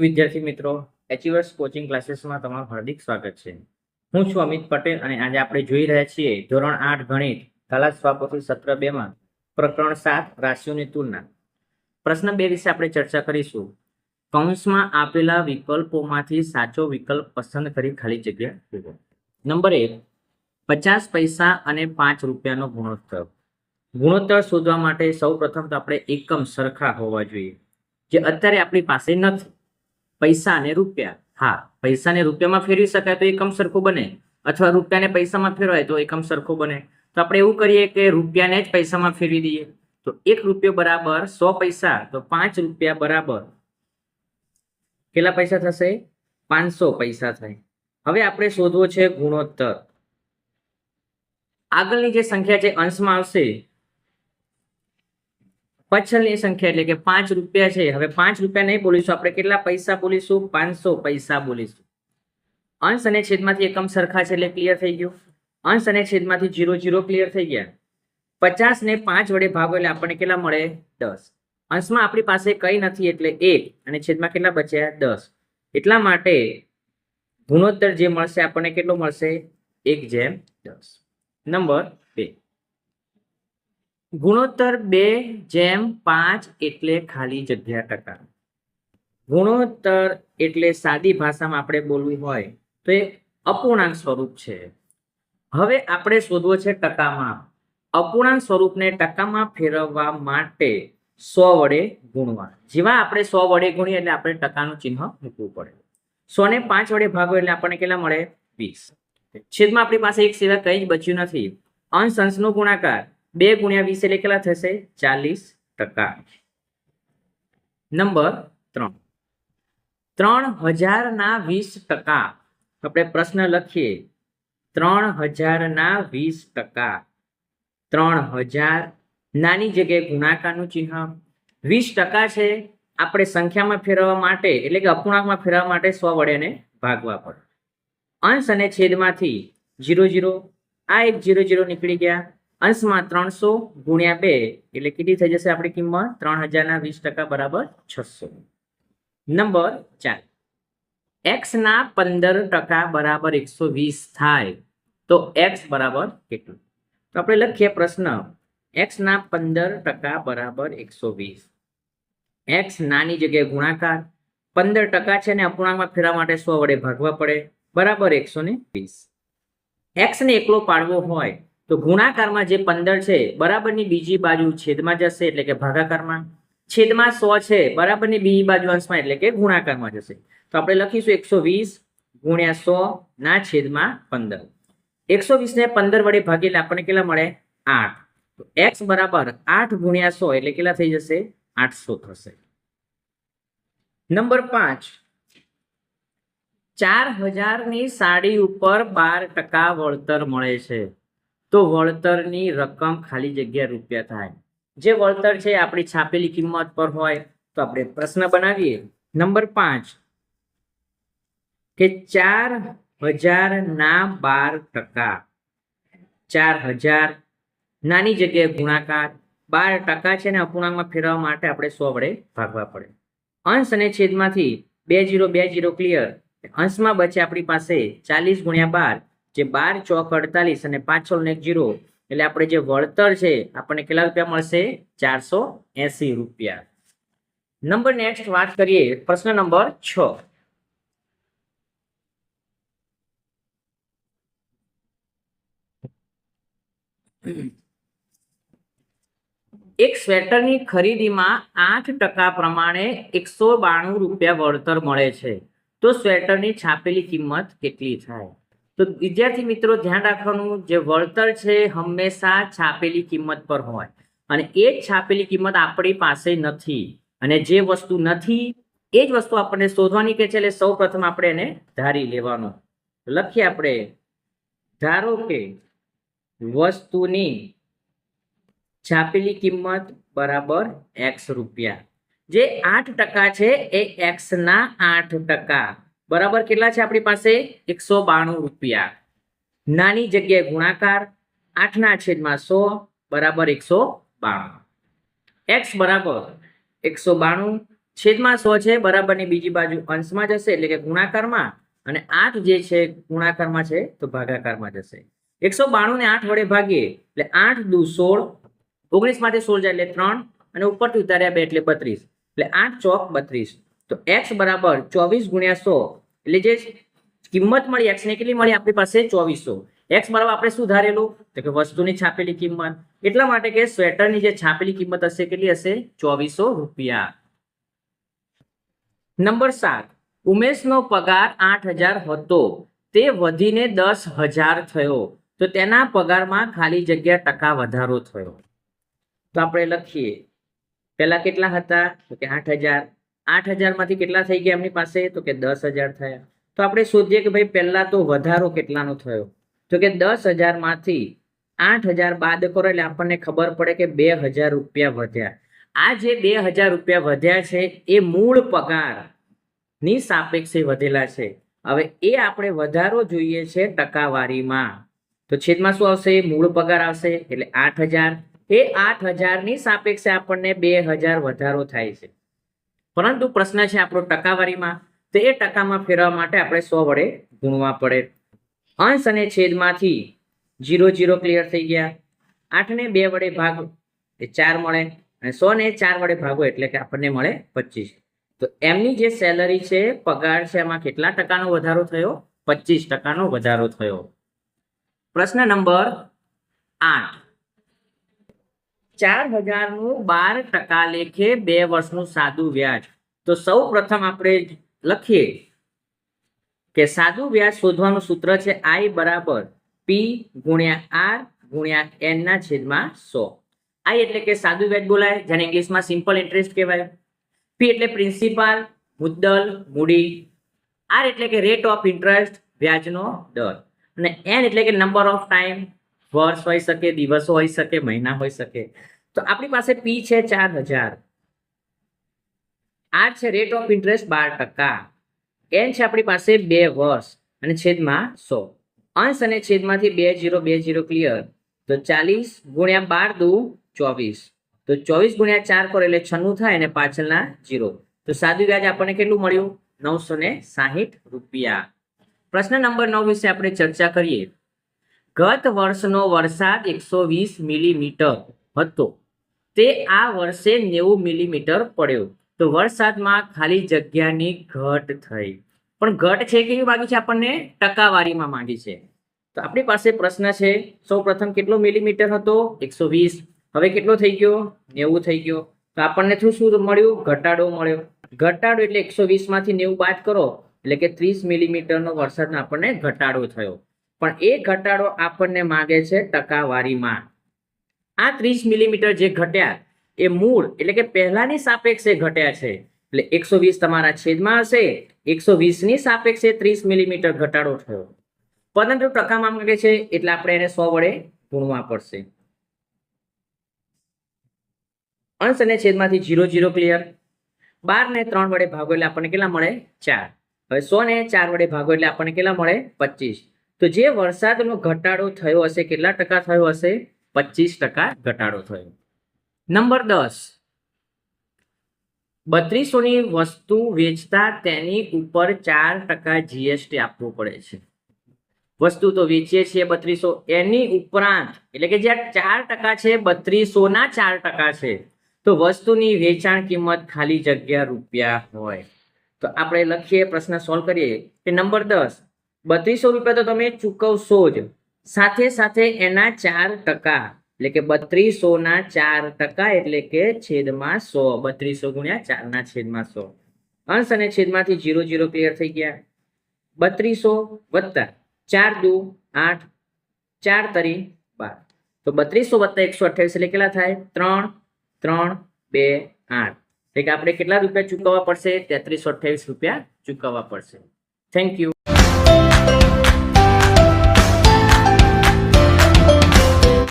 વિદ્યાર્થી મિત્રો, એચીવર્સ કોચિંગ ક્લાસીસમાં તમારું હાર્દિક સ્વાગત છે. હું છું અમિત પટેલ અને આજે આપણે જોઈ રહ્યા છીએ ધોરણ 8 ગણિત કલા સ્વાપોથી સત્ર 2 માં પ્રકરણ 7 રાશિઓની તુલના. પ્રશ્ન 2 વિશે આપણે ચર્ચા કરીશું. કૌંસમાં આપેલા વિકલ્પોમાંથી સાચો વિકલ્પ પસંદ કરી ખાલી જગ્યા પૂરો. નંબર 1, 50 પૈસા અને 5 રૂપિયાનો ગુણોત્તર. ગુણોત્તર શોધવા માટે સૌપ્રથમ તો આપણે એકમ સરખા હોવા જોઈએ, જે અત્યારે આપણી પાસે નથી. પૈસા અને રૂપિયા, હા, પૈસાને રૂપિયામાં ફેરવી શકાય તો એકમ સરખું બને, અથવા રૂપિયાને પૈસામાં ફેરવાય તો એકમ સરખું બને. તો આપણે એવું કરીએ કે રૂપિયાને જ પૈસામાં ફેરવી દઈએ. તો 1 રૂપિયો બરાબર 100 પૈસા, તો 5 રૂપિયા બરાબર કેટલા પૈસા થશે? 500 પૈસા થાય. હવે આપણે શોધવો છે ગુણોત્તર. આગળની જે સંખ્યા છે અંશમાં આવશે, પાછળની સંખ્યા એટલે કે 5 રૂપિયા છે. હવે 5 રૂપિયા નહીં બોલીશું આપણે, કેટલા પૈસા બોલીશું? 500 પૈસા બોલીશું. અંશ અને છેદમાંથી એકમ સરખા છે એટલે ક્લિયર થઈ ગયું. અંશ અને છેદમાંથી 0 0 ક્લિયર થઈ ગયા. 50 ને 5 વડે ભાગો એટલે આપણને કેટલા મળે? 10. અંશમાં આપણી પાસે કઈ નથી એટલે 1 અને છેદમાં કેટલા બચ્યા? 10. એટલા માટે ગુણોત્તર જે મળશે આપણને કેટલો મળશે? 1/10. નંબર 2, ગુણોત્તર 2/5 એટલે ખાલી જગ્યા ટકા. ગુણોત્તર એટલે સાદી ભાષામાં આપણે બોલવું હોય તો એ અપૂર્ણાંક સ્વરૂપ છે. હવે આપણે શોધવો છે ટકામાં. અપૂર્ણાંક સ્વરૂપને ટકામાં ફેરવવા માટે 100 વડે ગુણવા. જેવા આપણે 100 વડે ગુણીએ એટલે આપણે ટકાનું ચિહ્ન મૂકવું પડે. 100 ને 5 વડે ભાગો એટલે આપણને કેટલા મળે? 20. છેદમાં આપણી પાસે એક સિવાય કંઈ જ બચ્યું નથી. અંશ અંશનો ગુણાકાર 2 × 20 એટલે કેટલા થશે? 40%. નંબર 3, 3000 ના 20%. આપણે પ્રશ્ન લખીએ, 3000 ના 20%. 3000 નાની જગ્યાએ ગુણાકારનું ચિહ્ન. 20% છે, આપણે સંખ્યામાં ફેરવવા માટે એટલે કે અપૂર્ણાંકમાં ફેરવવા માટે 100 વડે એને ભાગવા પડે. અંશ અને છેદમાંથી 0 0, આ એક 0 0 નીકળી ગયા. અંશમાં 300 ગુણ્યા 2 એટલે કેટલી થઈ જશે આપણી કિંમત? 3000 ના 20% બરાબર 600. નંબર 4, x ના 15% બરાબર 120 થાય તો x બરાબર કેટલું? તો આપણે લખીએ પ્રશ્ન, x ના 15% બરાબર 120. x નાની જગ્યાએ ગુણાકાર, 15% છે ને અપૂર્ણાંકમાં ફેરવવા માટે 100 વડે ભાગવા પડે, બરાબર 120. x ને એકલો પાડવો હોય તો ગુણાકારમાં જે 15 છે બરાબરની બીજી બાજુ છેદમાં જશે એટલે કે ભાગાકારમાં. છેદમાં 100 છે બરાબરની બીજી બાજુ અંશમાં એટલે કે ગુણાકારમાં જશે. તો આપણે લખીશું 120 ગુણ્યા 100 ના છેદમાં 15. 120 ને 15 વડે ભાગીએ એટલે આપણને કેટલા મળે? 8. તો x બરાબર 8 ગુણ્યા 100 એટલે કેટલા થઈ જશે? 800 થશે. નંબર 5, 4000 ની સાડી ઉપર 12% વળતર મળે છે તો વળતરની રકમ ખાલી જગ્યા રૂપિયા થાય. જે વળતર છે આપણી છાપેલી કિંમત પર હોય તો આપણે પ્રશ્ન બનાવીએ. નંબર 5 કે 4000 ના 12%. 4000 નાની જગ્યાએ ગુણાકાર, 12% છે ને અપૂર્ણાંકમાં ફેરવવા માટે આપણે 100 વડે ભાગવા પડે. અંશ અને છેદમાંથી 2 0 2 0 ક્લિયર. અંશમાં બચે આપણી પાસે 40 ગુણ્યા 12, જે 12 ચોક 48 અને 5 6 ને 0 એટલે આપણે જે વળતર છે આપણને કેટલા રૂપિયા મળશે? 480 રૂપિયા. નંબર નેક્સ્ટ વાત કરીએ, પ્રશ્ન નંબર 6. એક સ્વેટરની ખરીદીમાં 8% પ્રમાણે 192 રૂપિયા વળતર મળે છે તો સ્વેટરની છાપેલી કિંમત કેટલી થાય? તો વિદ્યાર્થી મિત્રો ધ્યાન રાખવાનું, જે વળતર છે હંમેશા છાપેલી કિંમત પર હોય અને એ જ છાપેલી કિંમત આપણી પાસે નથી. અને જે વસ્તુ નથી એ જ વસ્તુ આપણને શોધવાની કે છે એટલે સૌ પ્રથમ આપણે એને ધારી લેવાનું. લખીએ આપણે, ધારો કે વસ્તુની છાપેલી કિંમત બરાબર x રૂપિયા. જે 8% છે એ x ના 8% બરાબર કેટલા છે આપણી પાસે? 192 રૂપિયા. નાની જગ્યાએ ગુણાકાર, 8 ના છેદમાં 100 બરાબર 192. x બરાબર 192, છેદમાં 100 છે બરાબરની બીજી બાજુ અંશમાં જશે એટલે કે ગુણાકારમાં, અને 8 જે છે ગુણાકારમાં છે તો ભાગાકારમાં જશે. 192 ને 8 વડે ભાગીએ એટલે 8 દુ 16, 19 માંથી 16 જાય એટલે 3, અને ઉપરથી ઉતાર્યા 2 એટલે 32, એટલે 8 ચોક 32. તો x બરાબર 24 ગુણ્યા 100, એટલે જે કિંમત મળી x ને કેટલી મળી આપણી પાસે 2400. x બરાબર આપણે શું ધારેલું તો કે વસ્તુની છાપેલી કિંમત, એટલા માટે કે સ્વેટરની જે છાપેલી કિંમત હશે કેટલી હશે 2400 રૂપિયા. નંબર 7, ઉમેશનો પગાર 8000 હતો, તે વધીને 10000 થયો, તો તેના પગારમાં ખાલી જગ્યા ટકા વધારો થયો. તો આપણે લખીએ પહેલા કેટલા હતા તો કે 8000, 8000 માંથી કેટલા થઈ ગયા એમની પાસે તો કે 10000 થયા. તો આપણે શોધીએ કે ભાઈ પહેલા તો વધારો કેટલાનો થયો તો કે 10000 માંથી 8000 બાદ કરો એટલે આપણને ખબર પડે કે 2000 રૂપિયા વધ્યા. આ જે 2000 રૂપિયા વધ્યા છે એ મૂળ પગાર ની સાપેક્ષે વધેલા છે. હવે એ આપણે વધારો જોઈએ છે ટકાવારીમાં, તો છેદમાં શું આવશે મૂળ પગાર આવશે એટલે 8000, એ 8000 ની સાપેક્ષે આપણને 2000 વધારો થાય છે, પરંતુ પ્રશ્ન છે આપણો ટકાવારીમાં, તો એ ટકામાં ફેરવવા માટે આપણે 100 વડે ગુણવા પડે. અંશ અને છેદમાંથી 0 0 ક્લિયર થઈ ગયા. 8 ને 2 વડે ભાગો એ 4 મળે, અને 100 ને 4 વડે ભાગો એટલે કે આપણને મળે 25. તો એમની જે સેલરી છે પગાર છે એમાં કેટલા ટકાનો વધારો થયો 25% વધારો થયો. પ્રશ્ન નંબર 8, 4000 નું 12% લેખે 2 વર્ષનું સાદું વ્યાજ. તો સૌ પ્રથમ આપણે લખીએ કે સાદું વ્યાજ શોધવાનું સૂત્ર છે I બરાબર P ગુણ્યા R ગુણ્યા N ના છેદમાં 100. I એટલે કે સાદું વ્યાજ બોલાય, જેને ઇંગ્લિશમાં સિમ્પલ ઇન્ટરેસ્ટ કહેવાય. P એટલે પ્રિન્સિપાલ, મુદ્દલ, મૂડી. R એટલે કે રેટ ઓફ ઇન્ટરેસ્ટ, વ્યાજનો દર. અને N એટલે કે નંબર ઓફ ટાઈમ, વર્ષ હોઈ શકે, દિવસો હોઈ શકે, મહિના હોઈ શકે. તો આપણી પાસે P છે 4000, R છે રેટ ઓફ ઇન્ટરેસ્ટ 12%, N છે આપણી પાસે 2 વર્ષ અને છેદમાં 100. અંશ અને છેદમાંથી 2 0 ક્લિયર. તો 40 ગુણ્યા 12 દુ 24, તો 24 ગુણ્યા 4 કરો એટલે 96 થાય અને પાછળના 0. તો સાદું વ્યાજ આપણને કેટલું મળ્યું 960 રૂપિયા. પ્રશ્ન નંબર 9 વિશે આપણે ચર્ચા કરીએ. ગત વર્ષનો વરસાદ 120 મિલીમીટર હતો, તે આ વર્ષે 90 મિલીમીટર પડ્યો, તો વરસાદમાં ખાલી જગ્યાની ઘટ થઈ. પણ ઘટ છે કેવી માંગી છે આપણને ટકાવારીમાં માંગી છે. તો આપણી પાસે પ્રશ્ન છે સૌ પ્રથમ કેટલો મિલીમીટર હતો 120, હવે કેટલો થઈ ગયો 90 થઈ ગયો. તો આપણને શું મળ્યું ઘટાડો મળ્યો. ઘટાડો એટલે 120 માંથી 90 બાદ કરો એટલે કે 30 મિલીમીટરનો વરસાદનો આપણને ઘટાડો થયો. પણ એ ઘટાડો આપણને માંગે છે ટકાવારીમાં. આ 30 મિલીમીટર જે ઘટ્યા એ મૂળ એટલે કે પહેલાની સાપેક્ષે ઘટ્યા છે, એટલે 120 તમારા છેદમાં હશે, 120 ની સાપેક્ષે 30 મિલીમીટર ઘટાડો થયો, પરંતુ ટકામાં માંગે છે એટલે આપણે એને 100 વડે ગુણવા પડશે. અંશ અને છેદમાંથી 0 0 ક્લિયર. 12 ને 3 વડે ભાગો એટલે આપણને કેટલા મળે 4. હવે 100 ને 4 વડે ભાગો એટલે આપણને કેટલા મળે 25. તો જે વરસાદનો ઘટાડો થયો હશે કેટલા ટકા થયો હશે 25% ઘટાડો થયો. નંબર 10, 3200 ની વસ્તુ વેચતા તેની ઉપર 4% GST આપવું પડે છે. વસ્તુ તો વેચીએ છીએ 3200, એની ઉપરાંત એટલે કે જે 4% છે 3200 ના 4% છે, તો વસ્તુની વેચાણ કિંમત ખાલી જગ્યા રૂપિયા હોય. તો આપણે લખીએ પ્રશ્ન સોલ્વ કરીએ કે નંબર 10, 3200 રૂપિયા તો તમે ચૂકવશો જ, સાથે સાથે એના 4% એટલે કે 3200 ના 4% એટલે કે છેદમાં 100, 3200 ગુણ્યા 4 ના છેદમાં 100. અંશ અને છેદમાંથી 0 0 ક્લિયર થઈ ગયા. 3200 વત્તા 4 દુ 8, 4 તરી 12, તો 3200 વત્તા 128 એટલે કેટલા થાય 3 3 2 8, એટલે કે આપણે કેટલા રૂપિયા ચૂકવવા પડશે 3328 રૂપિયા ચૂકવવા પડશે. Thank you.